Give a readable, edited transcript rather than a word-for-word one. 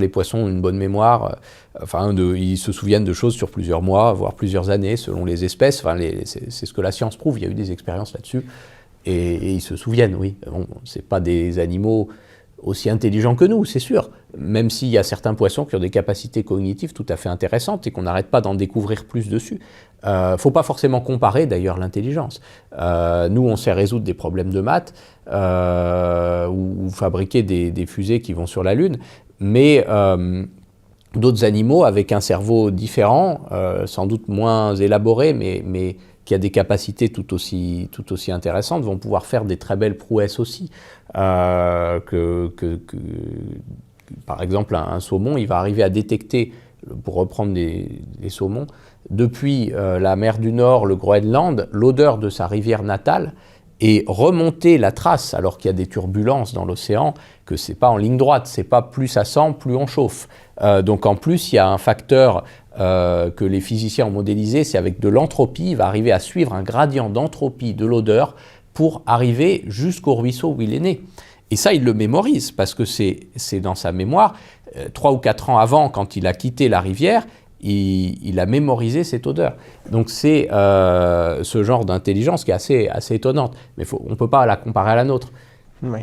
les poissons ont une bonne mémoire, ils se souviennent de choses sur plusieurs mois, voire plusieurs années, selon les espèces. C'est ce que la science prouve, il y a eu des expériences là-dessus, et ils se souviennent, oui. Bon, c'est pas des animaux aussi intelligents que nous, c'est sûr, même s'il y a certains poissons qui ont des capacités cognitives tout à fait intéressantes et qu'on n'arrête pas d'en découvrir plus dessus. Faut pas forcément comparer d'ailleurs l'intelligence. Nous, on sait résoudre des problèmes de maths ou fabriquer des fusées qui vont sur la Lune, mais d'autres animaux avec un cerveau différent, sans doute moins élaboré, mais qui a des capacités tout aussi intéressantes, vont pouvoir faire des très belles prouesses aussi. Par exemple, un saumon, il va arriver à détecter, pour reprendre des saumons, depuis la mer du Nord, le Groenland, l'odeur de sa rivière natale, et remonter la trace, alors qu'il y a des turbulences dans l'océan, que c'est pas en ligne droite, c'est pas plus ça sent, plus on chauffe. Donc en plus, il y a un facteur que les physiciens ont modélisé, c'est avec de l'entropie, il va arriver à suivre un gradient d'entropie de l'odeur pour arriver jusqu'au ruisseau où il est né. Et ça, il le mémorise, parce que c'est dans sa mémoire. 3 ou 4 ans avant, quand il a quitté la rivière, il a mémorisé cette odeur. Donc c'est ce genre d'intelligence qui est assez étonnante. Mais on ne peut pas la comparer à la nôtre. Oui.